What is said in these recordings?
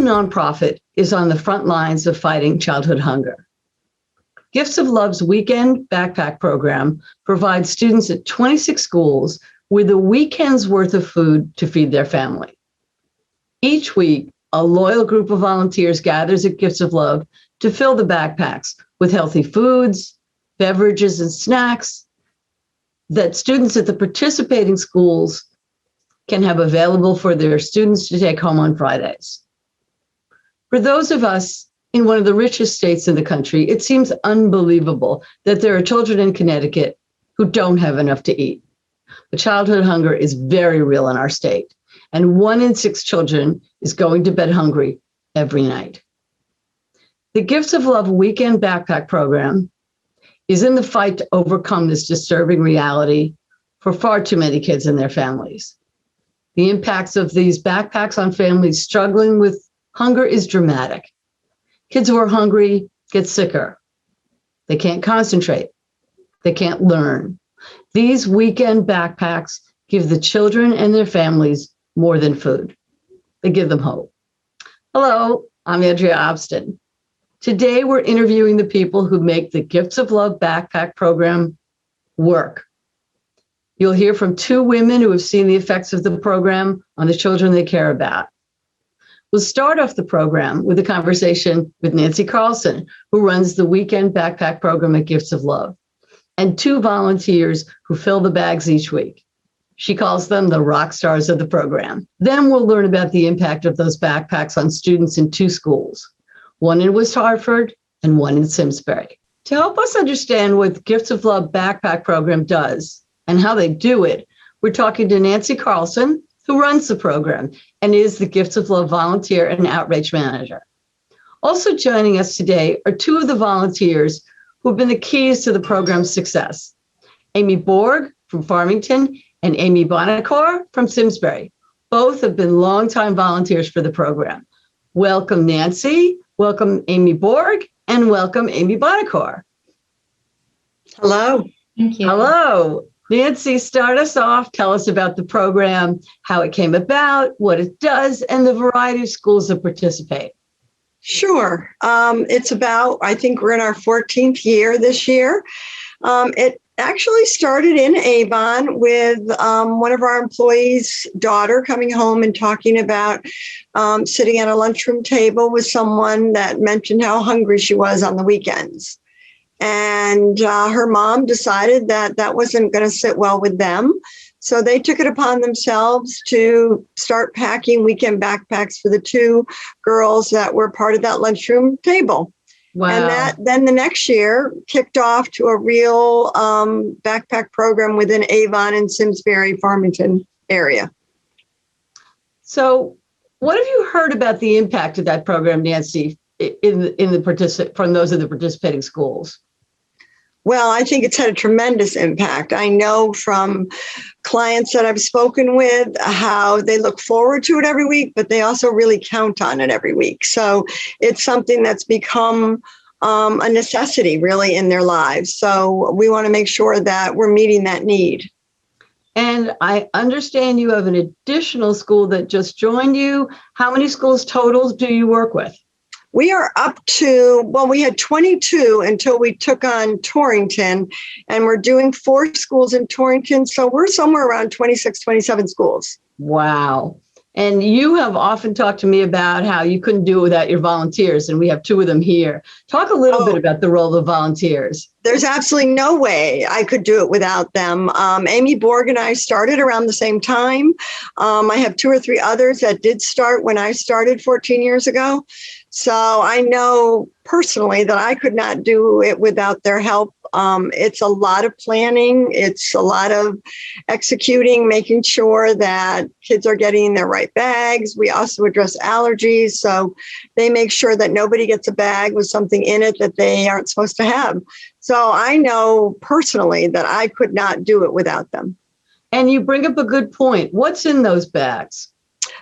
nonprofit is on the front lines of fighting childhood hunger. Gifts of Love's weekend backpack program provides students at 26 schools with a weekend's worth of food to feed their family. Each week, a loyal group of volunteers gathers at Gifts of Love to fill the backpacks with healthy foods, beverages, and snacks that students at the participating schools can have available for their students to take home on Fridays. For those of us in one of the richest states in the country, it seems unbelievable that there are children in Connecticut who don't have enough to eat. But childhood hunger is very real in our state, and 1 in 6 children is going to bed hungry every night. The Gifts of Love weekend backpack program is in the fight to overcome this disturbing reality for far too many kids and their families. The impacts of these backpacks on families struggling with hunger is dramatic. Kids who are hungry get sicker. They can't concentrate. They can't learn. These weekend backpacks give the children and their families more than food. They give them hope. Hello, I'm Andrea Obston. Today, we're interviewing the people who make the Gifts of Love backpack program work. You'll hear from 2 women who have seen the effects of the program on the children they care about. We'll start off the program with a conversation with Nancy Carlson, who runs the weekend backpack program at Gifts of Love, and 2 volunteers who fill the bags each week. She calls them the rock stars of the program. Then we'll learn about the impact of those backpacks on students in 2 schools, one in West Hartford and one in Simsbury. To help us understand what the Gifts of Love backpack program does and how they do it, we're talking to Nancy Carlson, who runs the program and is the Gifts of Love volunteer and outreach manager. Also joining us today are 2 of the volunteers who have been the keys to the program's success. Amy Borg from Farmington and Amy Bonacore from Simsbury. Both have been longtime volunteers for the program. Welcome, Nancy. Welcome, Amy Borg, and welcome, Amy Bonacore. Hello. Thank you. Hello. Nancy, start us off. Tell us about the program, how it came about, what it does, and the variety of schools that participate. Sure. It's about, I think we're in our 14th year this year. It actually started in Avon with one of our employees' daughter coming home and talking about sitting at a lunchroom table with someone that mentioned how hungry she was on the weekends. And her mom decided that that wasn't going to sit well with them. So they took it upon themselves to start packing weekend backpacks for the 2 girls that were part of that lunchroom table. Wow. And that then the next year kicked off to a real backpack program within Avon and Simsbury, Farmington area. So what have you heard about the impact of that program, Nancy, from those in the participating schools? Well, I think it's had a tremendous impact. I know from clients that I've spoken with how they look forward to it every week, but they also really count on it every week. So it's something that's become a necessity really in their lives. So we want to make sure that we're meeting that need. And I understand you have an additional school that just joined you. How many schools total do you work with? We are up to, well, we had 22 until we took on Torrington, and we're doing 4 schools in Torrington. So we're somewhere around 26, 27 schools. Wow. And you have often talked to me about how you couldn't do it without your volunteers, and we have 2 of them here. Talk a little bit about the role of volunteers. There's absolutely no way I could do it without them. Amy Borg and I started around the same time. I have 2 or 3 others that did start when I started 14 years ago. So I know personally that I could not do it without their help. It's a lot of planning. It's a lot of executing, making sure that kids are getting their right bags. We also address allergies. So they make sure that nobody gets a bag with something in it that they aren't supposed to have. So I know personally that I could not do it without them. And you bring up a good point. What's in those bags?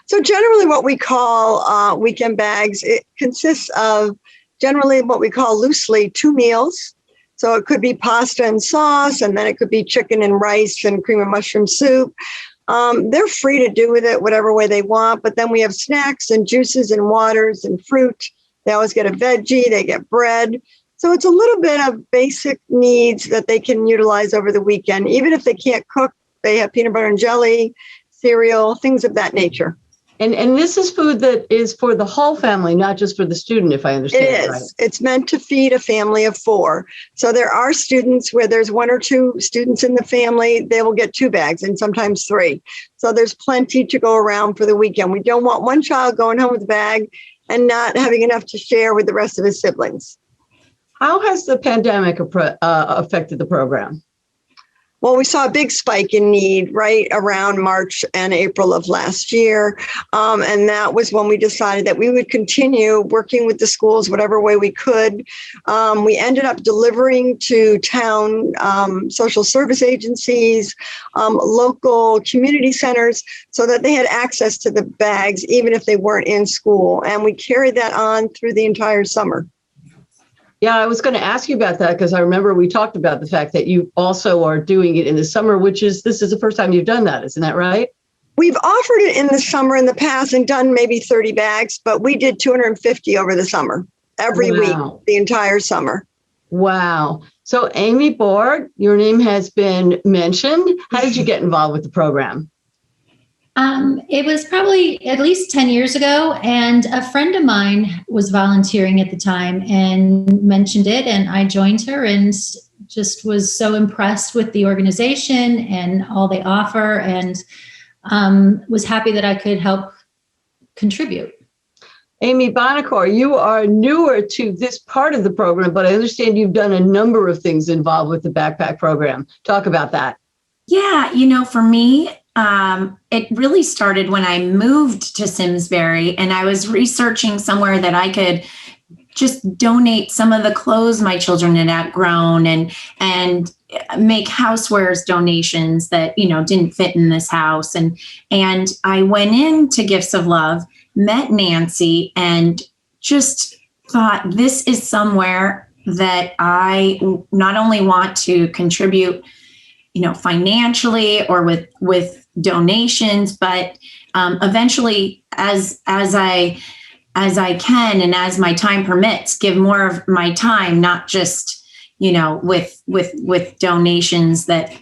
So generally what we call weekend bags, it consists of generally what we call loosely 2 meals. So it could be pasta and sauce, and then it could be chicken and rice and cream and mushroom soup. They're free to do with it whatever way they want. But then we have snacks and juices and waters and fruit. They always get a veggie. They get bread. So it's a little bit of basic needs that they can utilize over the weekend. Even if they can't cook, they have peanut butter and jelly, cereal, things of that nature. And this is food that is for the whole family, not just for the student, if I understand it is. Right. It's meant to feed a family of 4. So there are students where there's 1 or 2 students in the family, they will get 2 bags and sometimes 3. So there's plenty to go around for the weekend. We don't want one child going home with a bag and not having enough to share with the rest of his siblings. How has the pandemic affected the program? Well, we saw a big spike in need right around March and April of last year. And that was when we decided that we would continue working with the schools whatever way we could. We ended up delivering to town social service agencies, local community centers, so that they had access to the bags, even if they weren't in school. And we carried that on through the entire summer. Yeah, I was going to ask you about that because I remember we talked about the fact that you also are doing it in the summer, this is the first time you've done that, isn't that right? We've offered it in the summer in the past and done maybe 30 bags, but we did 250 over the summer, every week, the entire summer. Wow. So Amy Borg, your name has been mentioned. How did you get involved with the program? It was probably at least 10 years ago, and a friend of mine was volunteering at the time and mentioned it, and I joined her and just was so impressed with the organization and all they offer, and was happy that I could help contribute. Amy Bonacore, you are newer to this part of the program, but I understand you've done a number of things involved with the backpack program. Talk about that. Yeah, for me, it really started when I moved to Simsbury, and I was researching somewhere that I could just donate some of the clothes my children had outgrown and make housewares donations that, didn't fit in this house. And I went into Gifts of Love, met Nancy, and just thought, this is somewhere that I not only want to contribute, financially or with donations, but eventually as I can and as my time permits, give more of my time, not just with donations that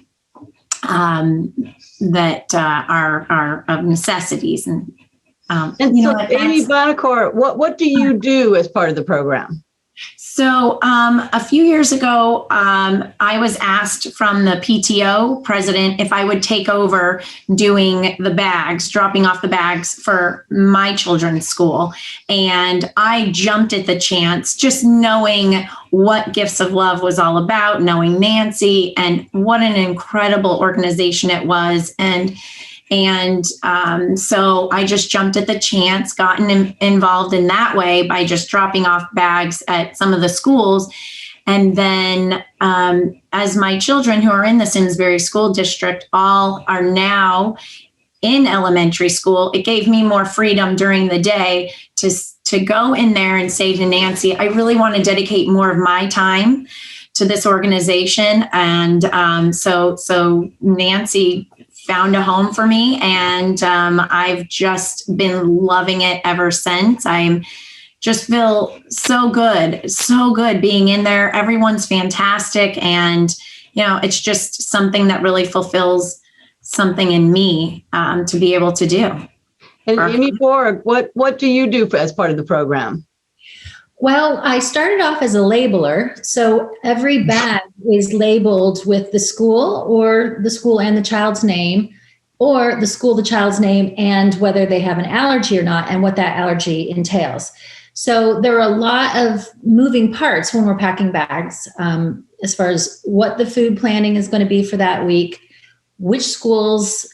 are of necessities. And so Amy Bonacore, what do you do as part of the program? So a few years ago, I was asked from the PTO president if I would take over doing the bags, dropping off the bags for my children's school. And I jumped at the chance, just knowing what Gifts of Love was all about, knowing Nancy and what an incredible organization it was. And so I just jumped at the chance, gotten involved in that way by just dropping off bags at some of the schools. And then as my children who are in the Simsbury School District all are now in elementary school, it gave me more freedom during the day to go in there and say to Nancy, I really want to dedicate more of my time to this organization. And so Nancy found a home for me, and I've just been loving it ever since. I just feel so good being in there. Everyone's fantastic, and it's just something that really fulfills something in me to be able to do. And Amy Borg, what do you do as part of the program? Well, I started off as a labeler. So every bag is labeled with the school and the child's name, or the school, the child's name, and whether they have an allergy or not, and what that allergy entails. So there are a lot of moving parts when we're packing bags, as far as what the food planning is going to be for that week, which schools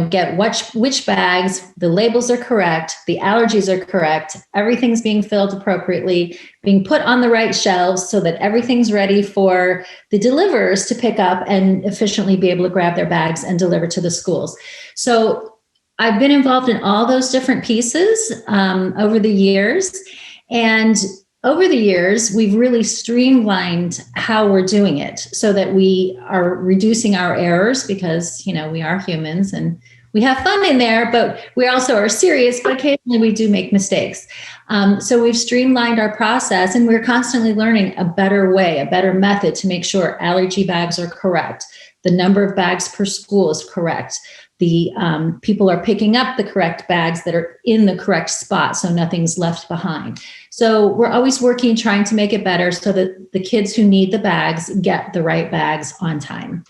get which bags, the labels are correct, the allergies are correct, everything's being filled appropriately, being put on the right shelves so that everything's ready for the deliverers to pick up and efficiently be able to grab their bags and deliver to the schools. So I've been involved in all those different pieces over the years. And over the years, we've really streamlined how we're doing it so that we are reducing our errors because, we are humans and we have fun in there, but we also are serious, but occasionally we do make mistakes. So we've streamlined our process, and we're constantly learning a better way, a better method to make sure allergy bags are correct. The number of bags per school is correct. The people are picking up the correct bags that are in the correct spot, so nothing's left behind. So we're always working, trying to make it better so that the kids who need the bags get the right bags on time.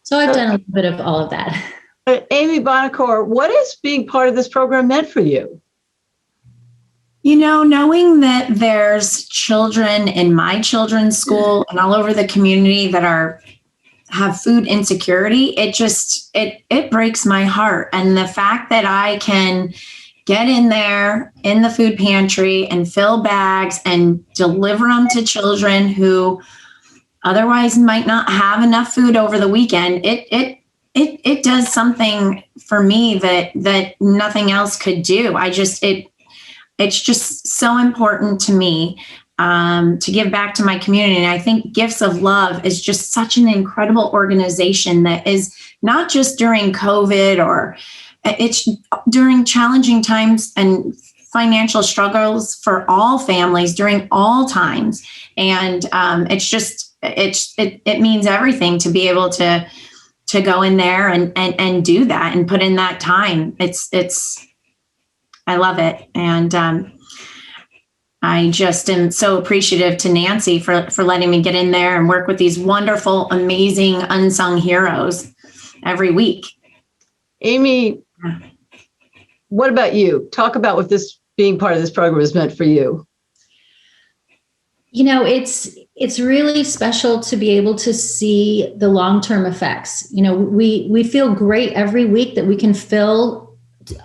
So I've done a little bit of all of that. Amy Bonacore, what has being part of this program meant for you? You know, knowing that there's children in my children's school and all over the community that have food insecurity, it breaks my heart. And the fact that I can get in there in the food pantry and fill bags and deliver them to children who otherwise might not have enough food over the weekend, it does something for me that nothing else could do. It's just so important to me to give back to my community. And I think Gifts of Love is just such an incredible organization that is not just during COVID, or it's during challenging times and financial struggles for all families during all times. And it means everything to be able to go in there and do that and put in that time. I love it. And I just am so appreciative to Nancy for letting me get in there and work with these wonderful, amazing, unsung heroes every week. Amy, what about you? Talk about what this being part of this program has meant for you. You know, it's really special to be able to see the long-term effects. You know, we feel great every week that we can fill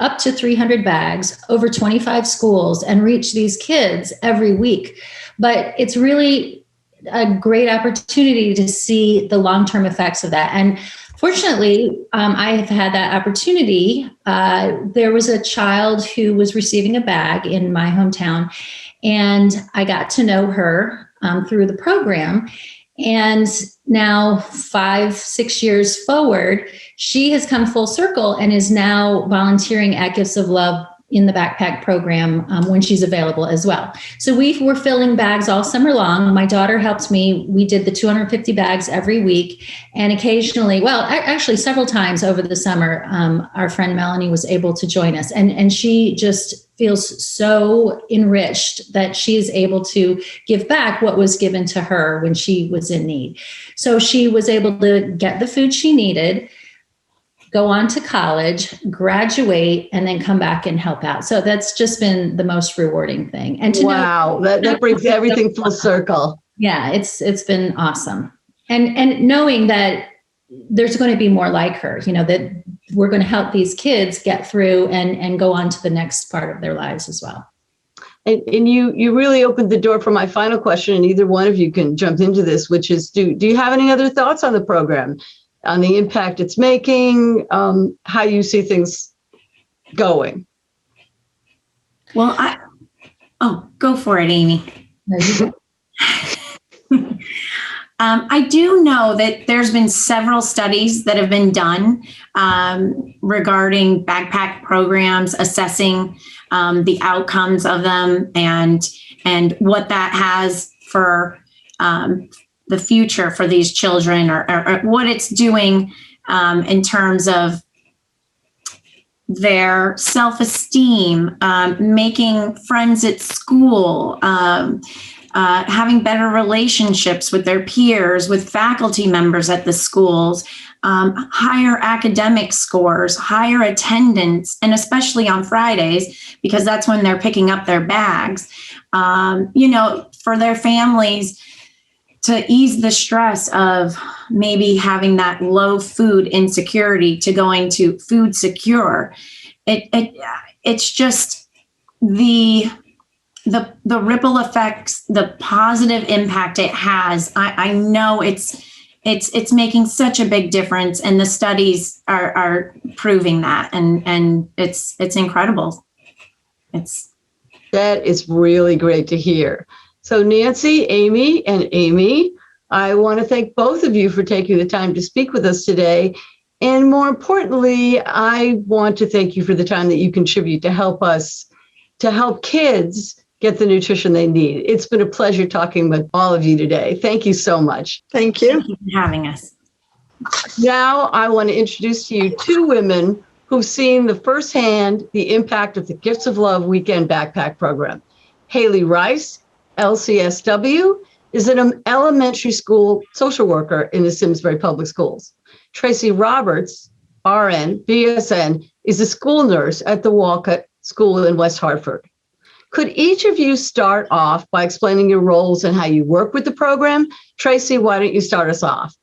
up to 300 bags over 25 schools and reach these kids every week. But it's really a great opportunity to see the long-term effects of that. And fortunately, I have had that opportunity. There was a child who was receiving a bag in my hometown, and I got to know her through the program. And now 5-6 years forward, she has come full circle and is now volunteering at Gifts of Love in the backpack program when she's available as well. So we were filling bags all summer long. My daughter helped me. We did the 250 bags every week. And occasionally, well, actually several times over the summer, our friend Melanie was able to join us. And she just feels so enriched that she is able to give back what was given to her when she was in need. So she was able to get the food she needed, go on to college, graduate, and then come back and help out. So that's just been the most rewarding thing. And that brings everything full circle. Yeah, it's been awesome. And knowing that there's going to be more like her, you know, that we're going to help these kids get through and go on to the next part of their lives as well. And you really opened the door for my final question, and either one of you can jump into this, which is, do you have any other thoughts on the program, on the impact it's making, how you see things going? Well, go for it, Amy. I do know that there's been several studies that have been done regarding backpack programs, assessing the outcomes of them and what that has for the future for these children, or what it's doing in terms of their self-esteem, making friends at school, having better relationships with their peers, with faculty members at the schools, higher academic scores, higher attendance, and especially on Fridays, because that's when they're picking up their bags, for their families to ease the stress of maybe having that low food insecurity to going to food secure. It's just the ripple effects, the positive impact it has. I know it's making such a big difference, and the studies are proving that, and it's incredible. That is really great to hear. So Nancy, Amy, I want to thank both of you for taking the time to speak with us today. And more importantly, I want to thank you for the time that you contribute to help kids get the nutrition they need. It's been a pleasure talking with all of you today. Thank you so much. Thank you. Thank you for having us. Now I want to introduce to you two women who've seen firsthand the impact of the Gifts of Love Weekend Backpack Program. Haley Rice, LCSW, is an elementary school social worker in the Simsbury Public Schools. Tracy Roberts, RN, BSN, is a school nurse at the Walcott School in West Hartford. Could each of you start off by explaining your roles and how you work with the program? Tracy, why don't you start us off?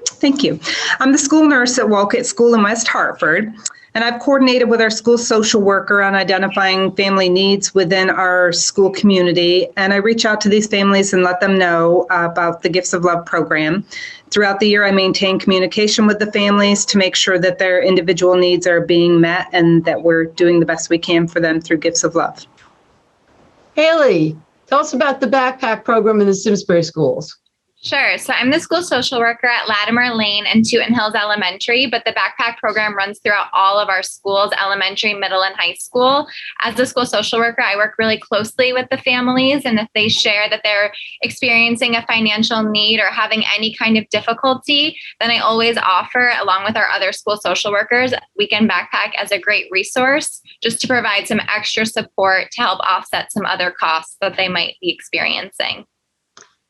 Thank you. I'm the school nurse at Walcott School in West Hartford, and I've coordinated with our school social worker on identifying family needs within our school community. And I reach out to these families and let them know about the Gifts of Love program. Throughout the year, I maintain communication with the families to make sure that their individual needs are being met and that we're doing the best we can for them through Gifts of Love. Haley, tell us about the backpack program in the Simsbury schools. Sure. So I'm the school social worker at Latimer Lane and Tooten Hills Elementary, but the backpack program runs throughout all of our schools, elementary, middle, and high school. As the school social worker, I work really closely with the families, and if they share that they're experiencing a financial need or having any kind of difficulty, then I always offer, along with our other school social workers, Weekend Backpack as a great resource just to provide some extra support to help offset some other costs that they might be experiencing.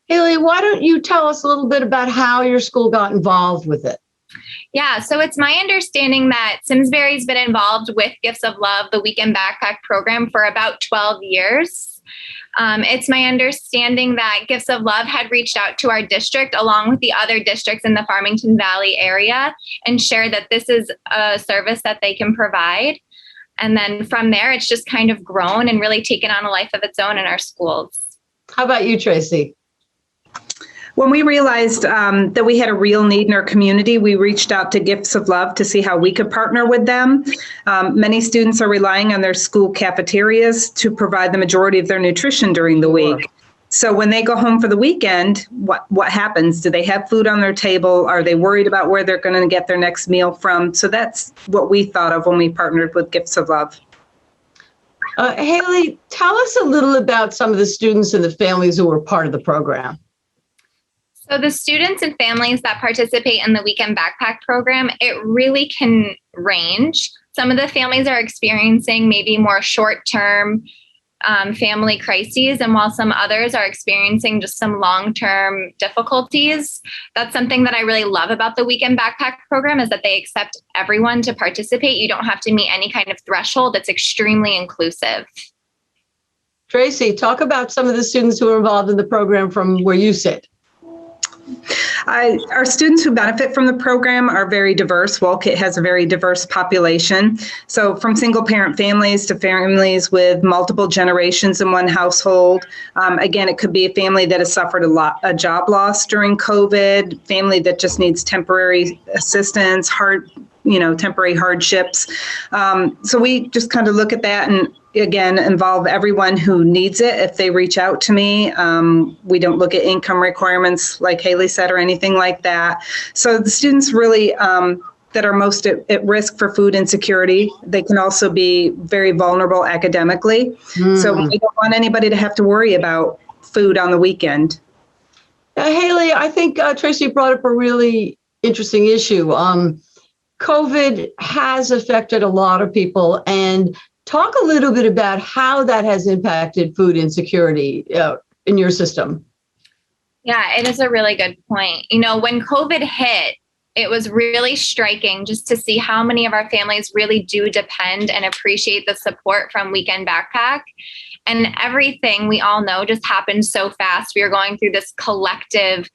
Haley, why don't you tell us a little bit about how your school got involved with it? Yeah, so it's my understanding that Simsbury's been involved with Gifts of Love, the Weekend Backpack program, for about 12 years. It's my understanding that Gifts of Love had reached out to our district along with the other districts in the Farmington Valley area and shared that this is a service that they can provide. And then from there, it's just kind of grown and really taken on a life of its own in our schools. How about you, Tracy? When we realized that we had a real need in our community, we reached out to Gifts of Love to see how we could partner with them. Many students are relying on their school cafeterias to provide the majority of their nutrition during the week. So when they go home for the weekend, what happens? Do they have food on their table? Are they worried about where they're going to get their next meal from? So that's what we thought of when we partnered with Gifts of Love. Haley, tell us a little about some of the students and the families who were part of the program. So the students and families that participate in the Weekend Backpack program, it really can range. Some of the families are experiencing maybe more short-term family crises, and while some others are experiencing just some long-term difficulties. That's something that I really love about the Weekend Backpack program is that they accept everyone to participate. You don't have to meet any kind of threshold. It's extremely inclusive. Tracy, talk about some of the students who are involved in the program from where you sit. Our students who benefit from the program are very diverse. Walcott has a very diverse population. So from single parent families to families with multiple generations in one household. Again, it could be a family that has suffered a job loss during COVID, family that just needs temporary assistance, temporary hardships. So we just kind of look at that and again, involve everyone who needs it if they reach out to me. We don't look at income requirements like Haley said or anything like that. So the students really that are most at risk for food insecurity, they can also be very vulnerable academically. So we don't want anybody to have to worry about food on the weekend. Haley, I think Tracy brought up a really interesting issue. COVID has affected a lot of people, and talk a little bit about how that has impacted food insecurity in your system. Yeah, it is a really good point. When COVID hit, it was really striking just to see how many of our families really do depend and appreciate the support from Weekend Backpack. And everything we all know just happened so fast. We were going through this collective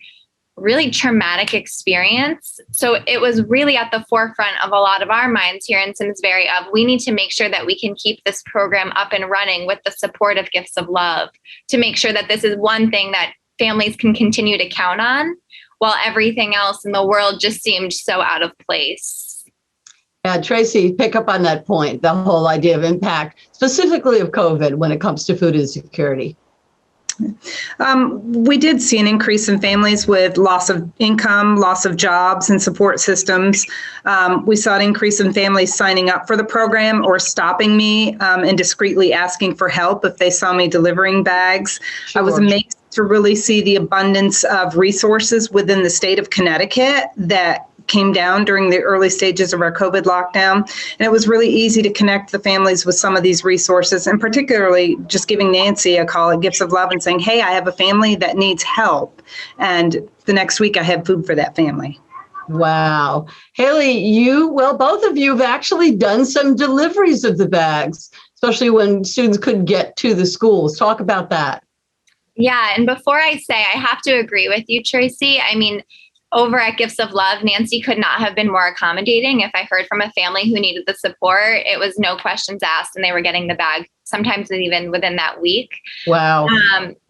really traumatic experience. So it was really at the forefront of a lot of our minds here in Simsbury of we need to make sure that we can keep this program up and running with the support of Gifts of Love to make sure that this is one thing that families can continue to count on while everything else in the world just seemed so out of place. Yeah, Tracy, pick up on that point, the whole idea of impact, specifically of COVID when it comes to food insecurity. We did see an increase in families with loss of income, loss of jobs, and support systems. We saw an increase in families signing up for the program or stopping me and discreetly asking for help if they saw me delivering bags. Sure. I was amazed to really see the abundance of resources within the state of Connecticut that came down during the early stages of our COVID lockdown. And it was really easy to connect the families with some of these resources, and particularly just giving Nancy a call at Gifts of Love and saying, hey, I have a family that needs help. And the next week I had food for that family. Wow. Haley, both of you have actually done some deliveries of the bags, especially when students couldn't get to the schools. Talk about that. Yeah. And before I say, I have to agree with you, Tracy. I mean, over at Gifts of Love, Nancy could not have been more accommodating. If I heard from a family who needed the support, it was no questions asked and they were getting the bag, sometimes even within that week. Wow.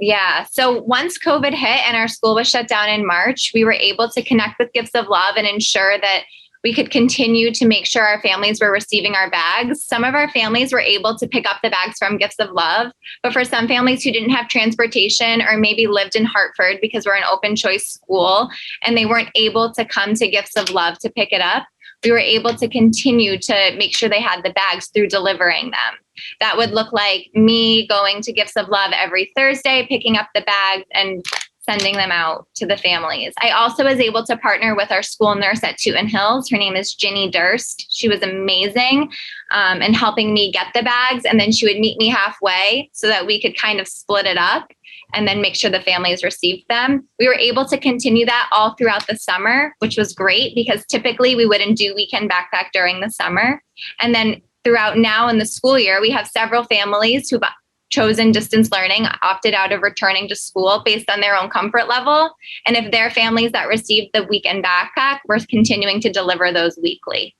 Yeah. So once COVID hit and our school was shut down in March, we were able to connect with Gifts of Love and ensure that we could continue to make sure our families were receiving our bags. Some of our families were able to pick up the bags from Gifts of Love, but for some families who didn't have transportation or maybe lived in Hartford because we're an open choice school and they weren't able to come to Gifts of Love to pick it up, we were able to continue to make sure they had the bags through delivering them. That would look like me going to Gifts of Love every Thursday, picking up the bags and sending them out to the families. I also was able to partner with our school nurse at Tooten Hills. Her name is Ginny Durst. She was amazing in helping me get the bags. And then she would meet me halfway so that we could kind of split it up and then make sure the families received them. We were able to continue that all throughout the summer, which was great because typically we wouldn't do weekend backpack during the summer. And then throughout now in the school year, we have several families who've chosen distance learning, opted out of returning to school based on their own comfort level. And if they're families that received the weekend backpack, we're continuing to deliver those weekly.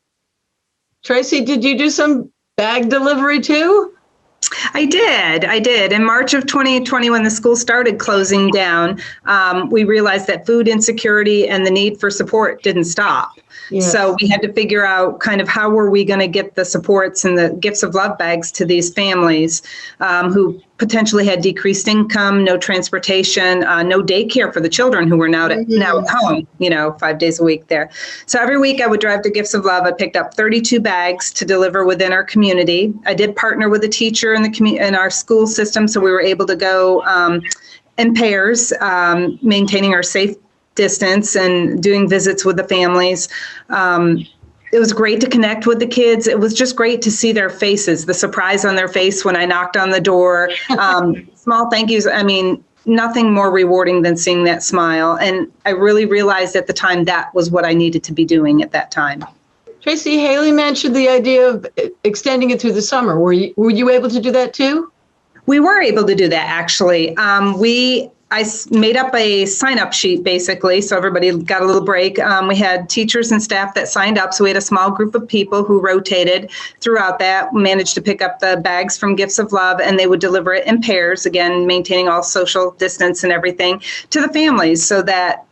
Tracy, did you do some bag delivery too? I did. In March of 2020, when the school started closing down, we realized that food insecurity and the need for support didn't stop. Yes. So we had to figure out kind of how were we going to get the supports and the Gifts of Love bags to these families who potentially had decreased income, no transportation, no daycare for the children who were now at home, 5 days a week there. So every week I would drive to Gifts of Love. I picked up 32 bags to deliver within our community. I did partner with a teacher in our school system, so we were able to go in pairs, maintaining our safe distance and doing visits with the families. It was great to connect with the kids. It was just great to see their faces, the surprise on their face when I knocked on the door. Small thank yous. I mean, nothing more rewarding than seeing that smile. And I really realized at the time that was what I needed to be doing at that time. Tracy, Haley mentioned the idea of extending it through the summer. Were you able to do that too? We were able to do that, actually. I made up a sign-up sheet, basically, so everybody got a little break. We had teachers and staff that signed up, so we had a small group of people who rotated throughout that, managed to pick up the bags from Gifts of Love, and they would deliver it in pairs, again, maintaining all social distance and everything, to the families so that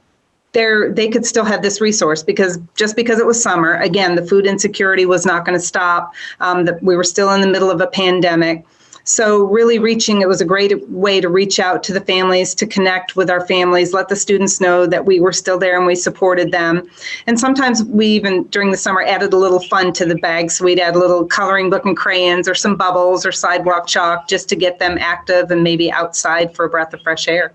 they could still have this resource, because just because it was summer, again, the food insecurity was not going to stop. We were still in the middle of a pandemic. So really it was a great way to reach out to the families, to connect with our families, let the students know that we were still there and we supported them. And sometimes we even, during the summer, added a little fun to the bags. So we'd add a little coloring book and crayons or some bubbles or sidewalk chalk just to get them active and maybe outside for a breath of fresh air.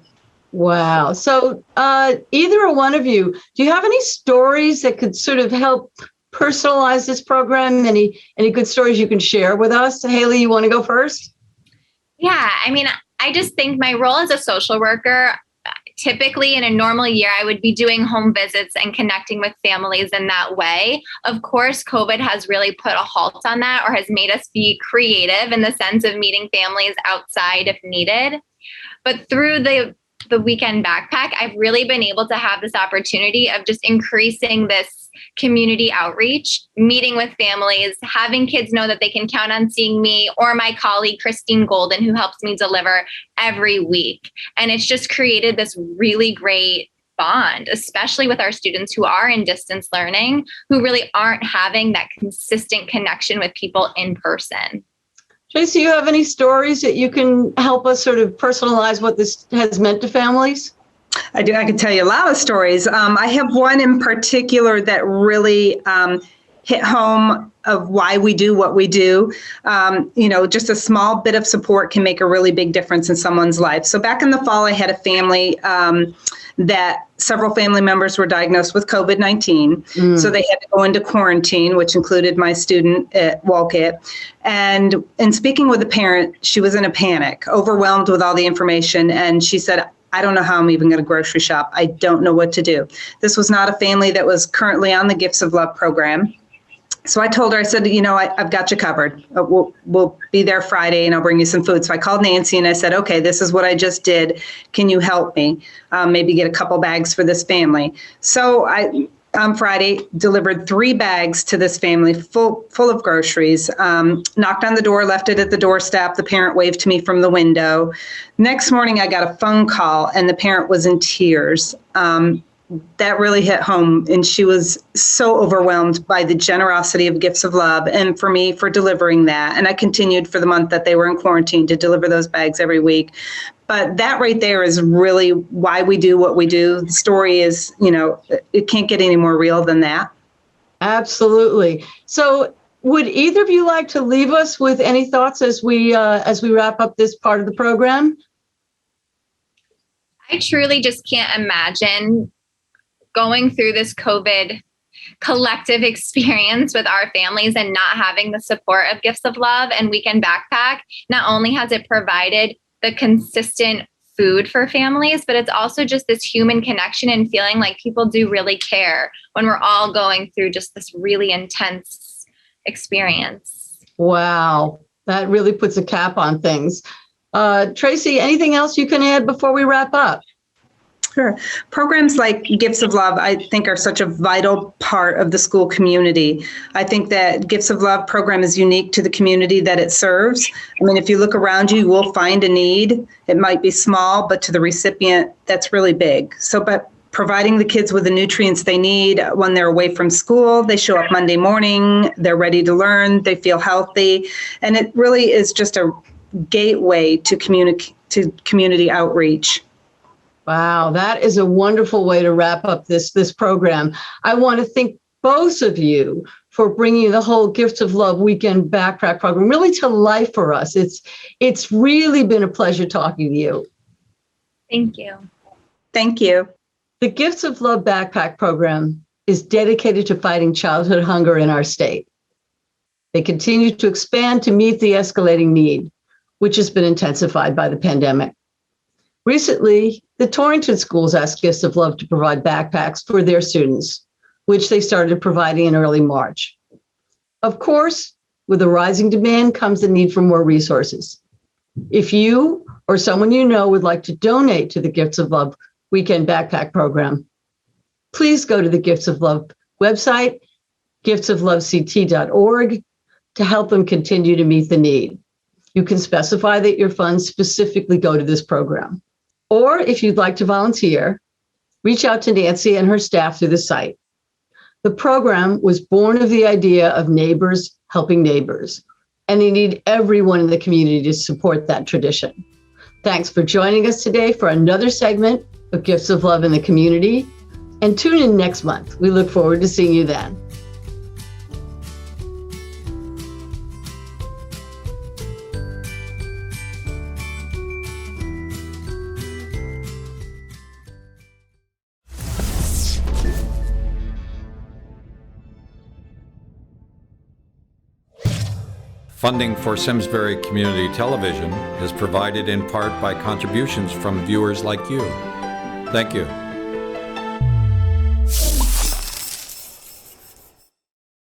Wow. So either one of you, do you have any stories that could sort of help personalize this program? Any good stories you can share with us? Haley, you want to go first? Yeah, I mean, I just think my role as a social worker, typically in a normal year, I would be doing home visits and connecting with families in that way. Of course, COVID has really put a halt on that, or has made us be creative in the sense of meeting families outside if needed. But through the weekend backpack, I've really been able to have this opportunity of just increasing this community outreach, meeting with families, having kids know that they can count on seeing me or my colleague, Christine Golden, who helps me deliver every week. And it's just created this really great bond, especially with our students who are in distance learning, who really aren't having that consistent connection with people in person. Tracy, you have any stories that you can help us sort of personalize what this has meant to families? I do. I could tell you a lot of stories. I have one in particular that really hit home of why we do what we do. Just a small bit of support can make a really big difference in someone's life. So back in the fall, I had a family that several family members were diagnosed with COVID-19. So they had to go into quarantine, which included my student at Wolcott. And in speaking with the parent, she was in a panic, overwhelmed with all the information. And she said, I don't know how I'm even going to grocery shop. I don't know what to do. This was not a family that was currently on the Gifts of Love program. So I told her, I said, I've got you covered. We'll be there Friday and I'll bring you some food. So I called Nancy and I said, okay, this is what I just did. Can you help me? Maybe get a couple bags for this family. So I, on Friday, delivered 3 bags to this family full of groceries, knocked on the door, left it at the doorstep. The parent waved to me from the window. Next morning, I got a phone call and the parent was in tears. That really hit home. And she was so overwhelmed by the generosity of Gifts of Love and for me for delivering that. And I continued for the month that they were in quarantine to deliver those bags every week. But that right there is really why we do what we do. The story is, it can't get any more real than that. Absolutely. So would either of you like to leave us with any thoughts as we wrap up this part of the program? I truly just can't imagine going through this COVID collective experience with our families and not having the support of Gifts of Love and Weekend Backpack. Not only has it provided the consistent food for families, but it's also just this human connection and feeling like people do really care when we're all going through just this really intense experience. Wow, that really puts a cap on things. Tracy, anything else you can add before we wrap up? Sure. Programs like Gifts of Love, I think, are such a vital part of the school community. I think that Gifts of Love program is unique to the community that it serves. I mean, if you look around you, you will find a need. It might be small, but to the recipient, that's really big. So, but providing the kids with the nutrients they need when they're away from school, they show up Monday morning, they're ready to learn, they feel healthy. And it really is just a gateway to community outreach. Wow, that is a wonderful way to wrap up this program. I want to thank both of you for bringing the whole Gifts of Love Weekend Backpack program really to life for us. It's really been a pleasure talking to you. Thank you. Thank you. The Gifts of Love Backpack program is dedicated to fighting childhood hunger in our state. They continue to expand to meet the escalating need, which has been intensified by the pandemic. Recently, the Torrington schools asked Gifts of Love to provide backpacks for their students, which they started providing in early March. Of course, with the rising demand comes the need for more resources. If you or someone you know would like to donate to the Gifts of Love Weekend Backpack program, please go to the Gifts of Love website, giftsoflovect.org, to help them continue to meet the need. You can specify that your funds specifically go to this program. Or if you'd like to volunteer, reach out to Nancy and her staff through the site. The program was born of the idea of neighbors helping neighbors, and they need everyone in the community to support that tradition. Thanks for joining us today for another segment of Gifts of Love in the Community, and tune in next month. We look forward to seeing you then. Funding for Simsbury Community Television is provided in part by contributions from viewers like you. Thank you.